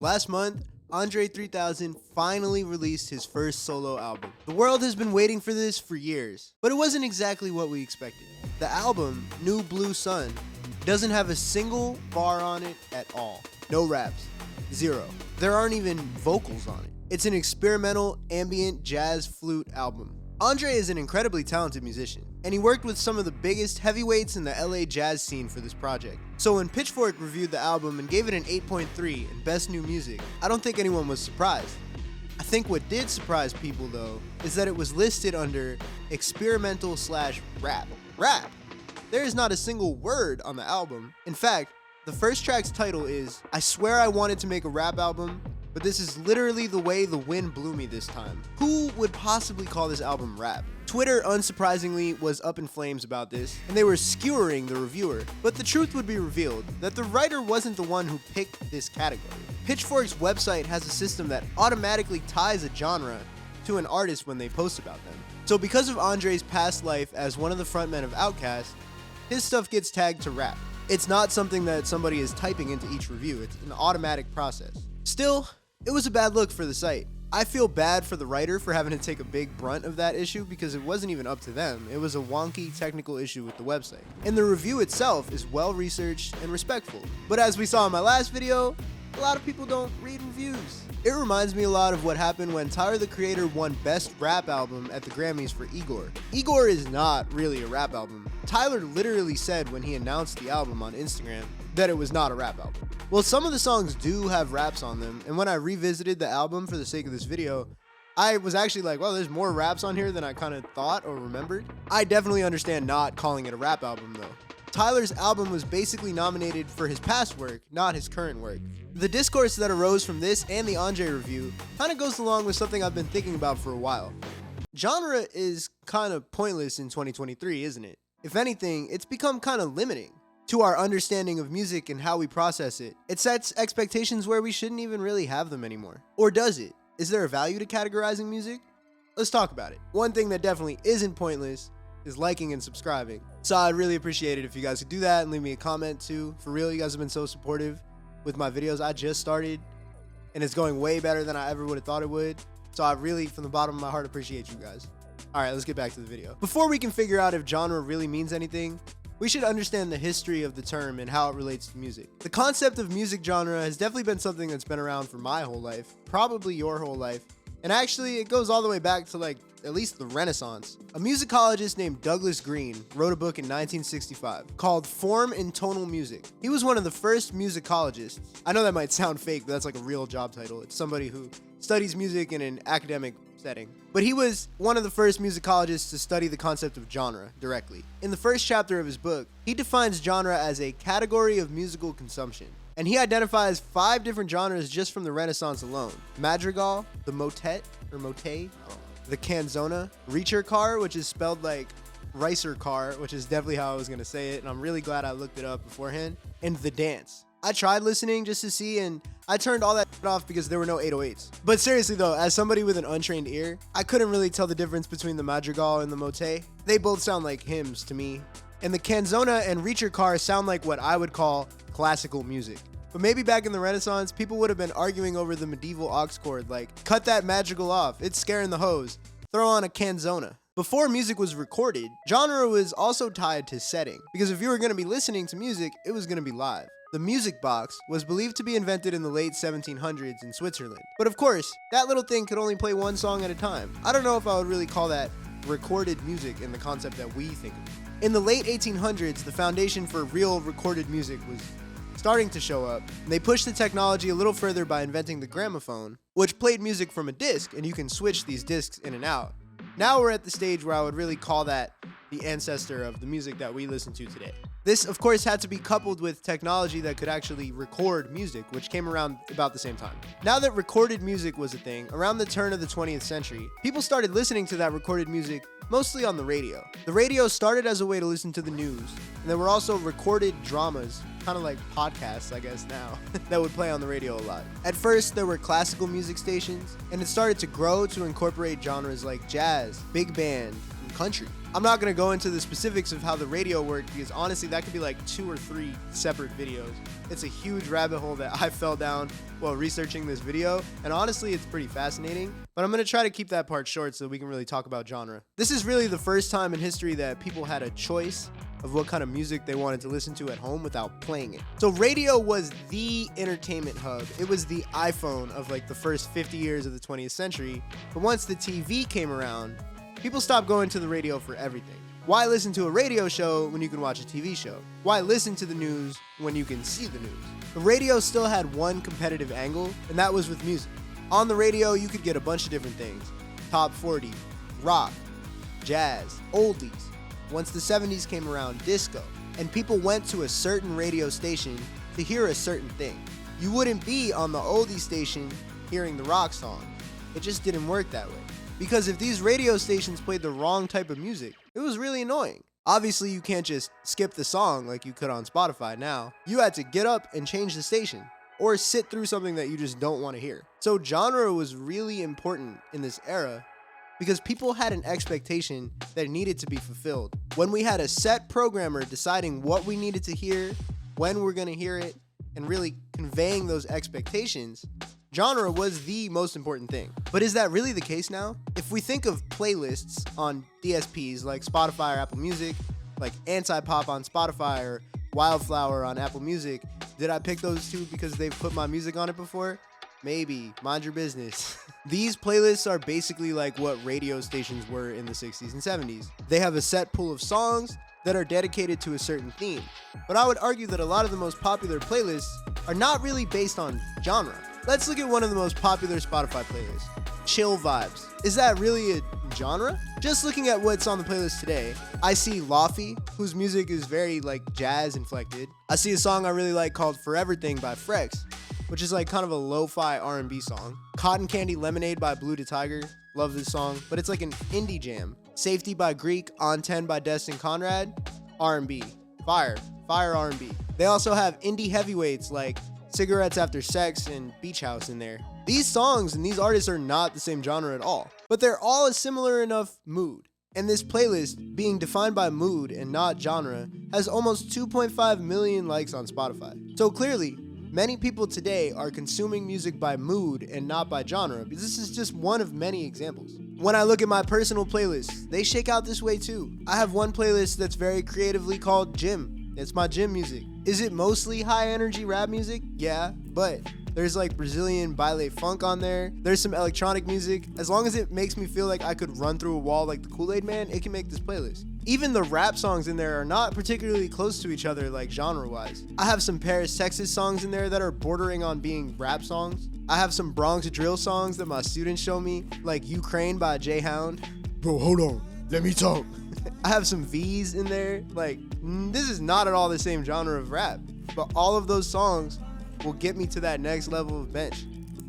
Last month, Andre 3000 finally released his first solo album. The world has been waiting for this for years, but it wasn't exactly what we expected. The album, New Blue Sun, doesn't have a single bar on it at all. No raps. Zero. There aren't even vocals on it. It's an experimental, ambient jazz flute album. Andre is an incredibly talented musician, and he worked with some of the biggest heavyweights in the LA jazz scene for this project. So when Pitchfork reviewed the album and gave it an 8.3 in Best New Music, I don't think anyone was surprised. I think what did surprise people though, is that it was listed under experimental/rap. Rap! There is not a single word on the album. In fact, the first track's title is, I swear I wanted to make a rap album, but this is literally the way the wind blew me this time. Who would possibly call this album rap? Twitter, unsurprisingly, was up in flames about this, and they were skewering the reviewer. But the truth would be revealed, that the writer wasn't the one who picked this category. Pitchfork's website has a system that automatically ties a genre to an artist when they post about them. So because of Andre's past life as one of the frontmen of Outkast, his stuff gets tagged to rap. It's not something that somebody is typing into each review, it's an automatic process. Still, it was a bad look for the site. I feel bad for the writer for having to take a big brunt of that issue because it wasn't even up to them. It was a wonky technical issue with the website. And the review itself is well researched and respectful. But as we saw in my last video, a lot of people don't read reviews. It reminds me a lot of what happened when Tyler the Creator won Best Rap Album at the Grammys for Igor. Igor is not really a rap album. Tyler literally said when he announced the album on Instagram that it was not a rap album. Well, some of the songs do have raps on them, and when I revisited the album for the sake of this video, I was actually like, well, there's more raps on here than I kind of thought or remembered. I definitely understand not calling it a rap album though. Tyler's album was basically nominated for his past work, not his current work. The discourse that arose from this and the Andre review kind of goes along with something I've been thinking about for a while. Genre is kind of pointless in 2023, isn't it? If anything, it's become kind of limiting to our understanding of music and how we process it. It sets expectations where we shouldn't even really have them anymore. Or does it? Is there a value to categorizing music? Let's talk about it. One thing that definitely isn't pointless is liking and subscribing. So I'd really appreciate it if you guys could do that and leave me a comment too. For real, you guys have been so supportive with my videos. I just started and it's going way better than I ever would have thought it would. So I really, from the bottom of my heart, appreciate you guys. All right, let's get back to the video. Before we can figure out if genre really means anything, we should understand the history of the term and how it relates to music. The concept of music genre has definitely been something that's been around for my whole life, probably your whole life, and actually it goes all the way back to like at least the Renaissance. A musicologist named Douglas Green wrote a book in 1965 called Form and Tonal Music. He was one of the first musicologists. I know that might sound fake, but that's like a real job title. It's somebody who studies music in an academic setting. But he was one of the first musicologists to study the concept of genre directly. In the first chapter of his book, he defines genre as a category of musical consumption. And he identifies 5 different genres just from the Renaissance alone. Madrigal, the motet, or motet, the canzona, reacher car, which is spelled like ricer car, which is definitely how I was gonna say it, and I'm really glad I looked it up beforehand, and the dance. I tried listening just to see, and I turned all that off because there were no 808s. But seriously though, as somebody with an untrained ear, I couldn't really tell the difference between the madrigal and the motet. They both sound like hymns to me. And the canzona and reacher car sound like what I would call classical music. But maybe back in the Renaissance, people would have been arguing over the medieval aux chord, like, cut that madrigal off, it's scaring the hoes, throw on a canzona. Before music was recorded, genre was also tied to setting, because if you were going to be listening to music, it was going to be live. The music box was believed to be invented in the late 1700s in Switzerland. But of course, that little thing could only play one song at a time. I don't know if I would really call that recorded music in the concept that we think of. In the late 1800s, the foundation for real recorded music was starting to show up, and they pushed the technology a little further by inventing the gramophone, which played music from a disc, and you can switch these discs in and out. Now we're at the stage where I would really call that the ancestor of the music that we listen to today. This, of course, had to be coupled with technology that could actually record music, which came around about the same time. Now that recorded music was a thing, around the turn of the 20th century, people started listening to that recorded music mostly on the radio. The radio started as a way to listen to the news, and there were also recorded dramas, kind of like podcasts, I guess now, that would play on the radio a lot. At first, there were classical music stations, and it started to grow to incorporate genres like jazz, big band, and country. I'm not gonna go into the specifics of how the radio worked because honestly, that could be like 2 or 3 separate videos. It's a huge rabbit hole that I fell down while researching this video, and honestly, it's pretty fascinating, but I'm gonna try to keep that part short so we can really talk about genre. This is really the first time in history that people had a choice of what kind of music they wanted to listen to at home without playing it. So radio was the entertainment hub. It was the iPhone of like the first 50 years of the 20th century, but once the TV came around, people stopped going to the radio for everything. Why listen to a radio show when you can watch a TV show? Why listen to the news when you can see the news? The radio still had one competitive angle, and that was with music. On the radio, you could get a bunch of different things. Top 40, rock, jazz, oldies. Once the 70s came around, disco. And people went to a certain radio station to hear a certain thing. You wouldn't be on the oldie station hearing the rock song. It just didn't work that way. Because if these radio stations played the wrong type of music, it was really annoying. Obviously, you can't just skip the song like you could on Spotify now. You had to get up and change the station, or sit through something that you just don't want to hear. So genre was really important in this era because people had an expectation that needed to be fulfilled. When we had a set programmer deciding what we needed to hear, when we're gonna hear it, and really conveying those expectations, genre was the most important thing. But is that really the case now? If we think of playlists on DSPs like Spotify or Apple Music, like Anti-Pop on Spotify or Wildflower on Apple Music, did I pick those two because they've put my music on it before? Maybe. Mind your business. These playlists are basically like what radio stations were in the 60s and 70s. They have a set pool of songs that are dedicated to a certain theme. But I would argue that a lot of the most popular playlists are not really based on genre. Let's look at one of the most popular Spotify playlists, Chill Vibes. Is that really a genre? Just looking at what's on the playlist today, I see Lofi, whose music is very like jazz inflected. I see a song I really like called Forever Thing by Frex, which is like kind of a lo-fi R&B song. Cotton Candy Lemonade by Blue to Tiger. Love this song, but it's like an indie jam. Safety by Greek, On 10 by Destin Conrad, R&B. Fire R&B. They also have indie heavyweights like Cigarettes After Sex and Beach House in there. These songs and these artists are not the same genre at all, but they're all a similar enough mood. And this playlist, being defined by mood and not genre, has almost 2.5 million likes on Spotify. So clearly, many people today are consuming music by mood and not by genre, because this is just one of many examples. When I look at my personal playlists, they shake out this way too. I have one playlist that's very creatively called Gym. It's my gym music. Is it mostly high energy rap music? Yeah, but there's like Brazilian baile funk on there. There's some electronic music. As long as it makes me feel like I could run through a wall like the Kool-Aid Man, it can make this playlist. Even the rap songs in there are not particularly close to each other like genre-wise. I have some Paris, Texas songs in there that are bordering on being rap songs. I have some Bronx drill songs that my students show me, like Ukraine by J-Hound. Bro, hold on, let me talk. I have some V's in there. Like, this is not at all the same genre of rap, but all of those songs will get me to that next level of bench,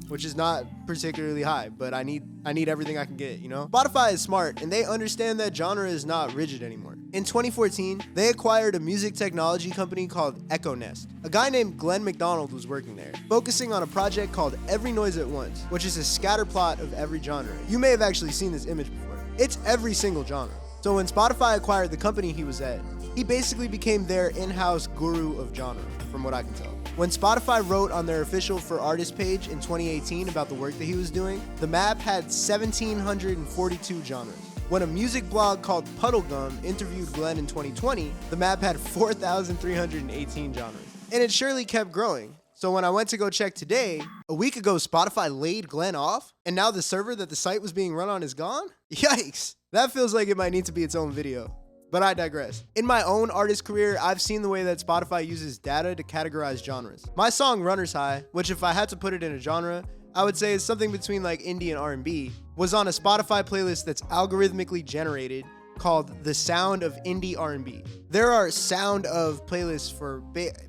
which is not particularly high, but I need everything I can get, you know? Spotify is smart, and they understand that genre is not rigid anymore. In 2014, they acquired a music technology company called Echo Nest. A guy named Glenn McDonald was working there, focusing on a project called Every Noise at Once, which is a scatter plot of every genre. You may have actually seen this image before. It's every single genre. So when Spotify acquired the company he was at, he basically became their in-house guru of genre, from what I can tell. When Spotify wrote on their official For Artists page in 2018 about the work that he was doing, the map had 1,742 genres. When a music blog called Puddlegum interviewed Glenn in 2020, the map had 4,318 genres. And it surely kept growing. So when I went to go check today, a week ago Spotify laid Glenn off, and now the server that the site was being run on is gone? Yikes! That feels like it might need to be its own video. But I digress. In my own artist career, I've seen the way that Spotify uses data to categorize genres. My song Runner's High, which if I had to put it in a genre, I would say is something between like indie and R&B, was on a Spotify playlist that's algorithmically generated called The Sound of Indie R&B. There are sound of playlists for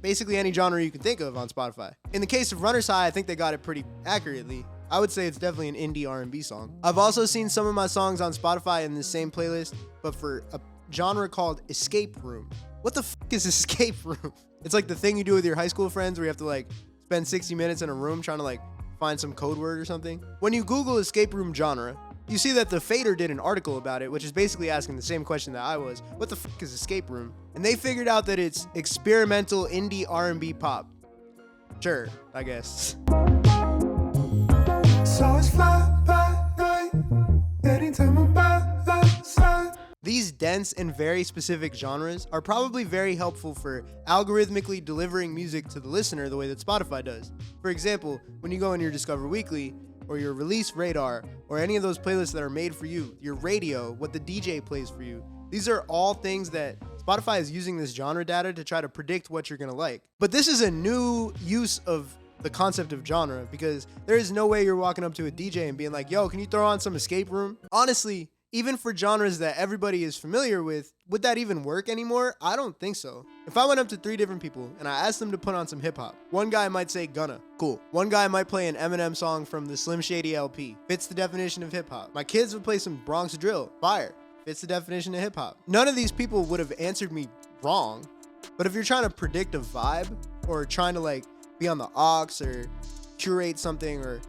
basically any genre you can think of on Spotify. In the case of Runner's High, I think they got it pretty accurately. I would say it's definitely an indie R&B song. I've also seen some of my songs on Spotify in the same playlist, but for a genre called Escape Room. What the fuck is Escape Room? It's like the thing you do with your high school friends where you have to like spend 60 minutes in a room trying to like find some code word or something. When you Google Escape Room genre, You see that the Fader did an article about it, which is basically asking the same question that I was. What the fuck is escape room? And they figured out that it's experimental indie R&B pop. Sure, I guess. So it's fly by night, anytime I'm by the side. These dense and very specific genres are probably very helpful for algorithmically delivering music to the listener the way that Spotify does. For example, when you go in your Discover Weekly, or your Release Radar, or any of those playlists that are made for you, your radio, what the DJ plays for you. These are all things that Spotify is using this genre data to try to predict what you're gonna like. But this is a new use of the concept of genre, because there is no way you're walking up to a DJ and being like, yo, can you throw on some escape room? Honestly, even for genres that everybody is familiar with, would that even work anymore? I don't think so. If I went up to 3 different people and I asked them to put on some hip hop, one guy might say Gunna, cool. One guy might play an Eminem song from the Slim Shady LP, fits the definition of hip hop. My kids would play some Bronx drill, fire, fits the definition of hip hop. None of these people would have answered me wrong, but if you're trying to predict a vibe, or trying to like be on the aux, or curate something, or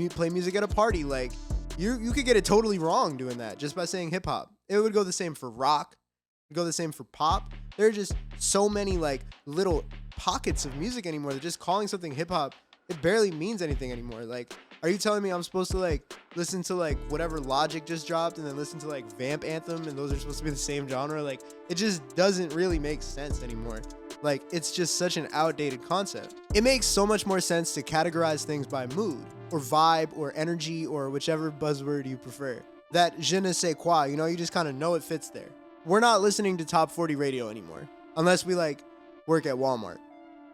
play music at a party, like, you could get it totally wrong doing that just by saying hip hop. It would go the same for rock, it would go the same for pop. There are just so many like little pockets of music anymore that just calling something hip hop, it barely means anything anymore. Like, are you telling me I'm supposed to like listen to like whatever Logic just dropped and then listen to like Vamp Anthem and those are supposed to be the same genre? Like, it just doesn't really make sense anymore. Like, it's just such an outdated concept. It makes so much more sense to categorize things by mood, or vibe, or energy, or whichever buzzword you prefer. That je ne sais quoi, you know, you just kind of know it fits there. We're not listening to top 40 radio anymore, unless we like work at Walmart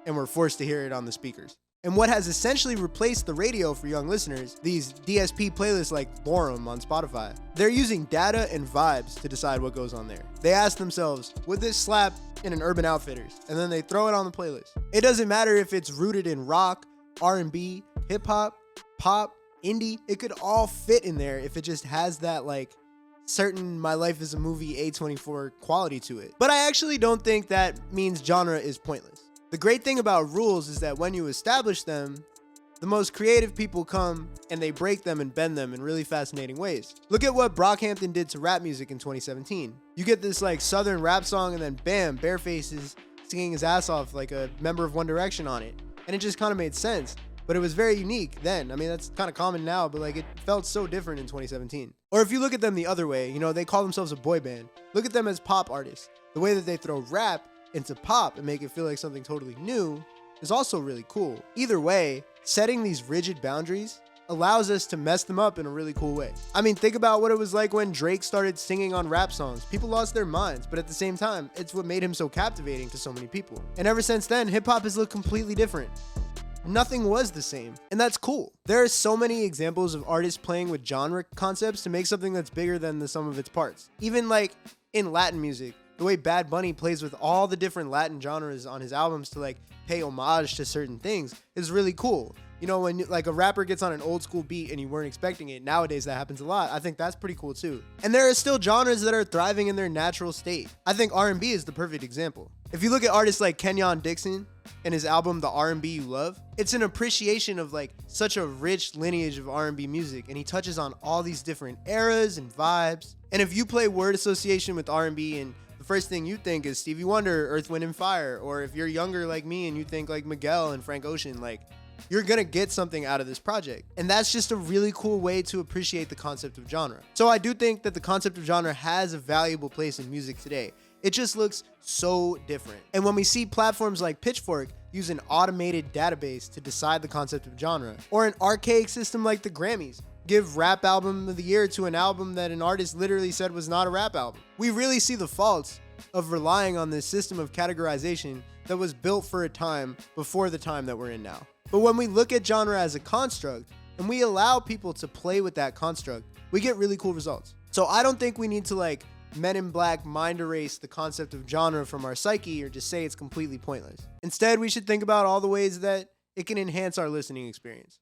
and we're forced to hear it on the speakers. And what has essentially replaced the radio for young listeners, these DSP playlists like Lorem on Spotify, they're using data and vibes to decide what goes on there. They ask themselves, would this slap in an Urban Outfitters? And then they throw it on the playlist. It doesn't matter if it's rooted in rock, R&B, hip hop, pop, indie, it could all fit in there if it just has that like certain My Life is a Movie A24 quality to it. But I actually don't think that means genre is pointless. The great thing about rules is that when you establish them, the most creative people come and they break them and bend them in really fascinating ways. Look at what Brockhampton did to rap music in 2017. You get this like southern rap song and then bam, Bareface is singing his ass off like a member of One Direction on it. And it just kind of made sense. But it was very unique then. I mean, that's kind of common now, but like it felt so different in 2017. Or if you look at them the other way, you know, they call themselves a boy band. Look at them as pop artists. The way that they throw rap into pop and make it feel like something totally new is also really cool. Either way, setting these rigid boundaries allows us to mess them up in a really cool way. I mean, think about what it was like when Drake started singing on rap songs. People lost their minds, but at the same time, it's what made him so captivating to so many people. And ever since then, hip hop has looked completely different. Nothing was the same, and that's cool. There are so many examples of artists playing with genre concepts to make something that's bigger than the sum of its parts. Even like in Latin music, the way Bad Bunny plays with all the different Latin genres on his albums to like pay homage to certain things is really cool. You know, when like a rapper gets on an old school beat and you weren't expecting it, nowadays that happens a lot. I think that's pretty cool too. And there are still genres that are thriving in their natural state. I think R&B is the perfect example. If you look at artists like Kenyon Dixon and his album The R&B You Love, it's an appreciation of like such a rich lineage of R&B music, and he touches on all these different eras and vibes. And if you play word association with R&B and the first thing you think is Stevie Wonder, Earth, Wind and Fire, or if you're younger like me and you think like Miguel and Frank Ocean, like you're gonna get something out of this project. And that's just a really cool way to appreciate the concept of genre. So I do think that the concept of genre has a valuable place in music today. It just looks so different. And when we see platforms like Pitchfork use an automated database to decide the concept of genre, or an archaic system like the Grammys give rap album of the year to an album that an artist literally said was not a rap album, we really see the faults of relying on this system of categorization that was built for a time before the time that we're in now. But when we look at genre as a construct and we allow people to play with that construct, we get really cool results. So I don't think we need to like Men in Black mind erase the concept of genre from our psyche or just say it's completely pointless. Instead, we should think about all the ways that it can enhance our listening experience.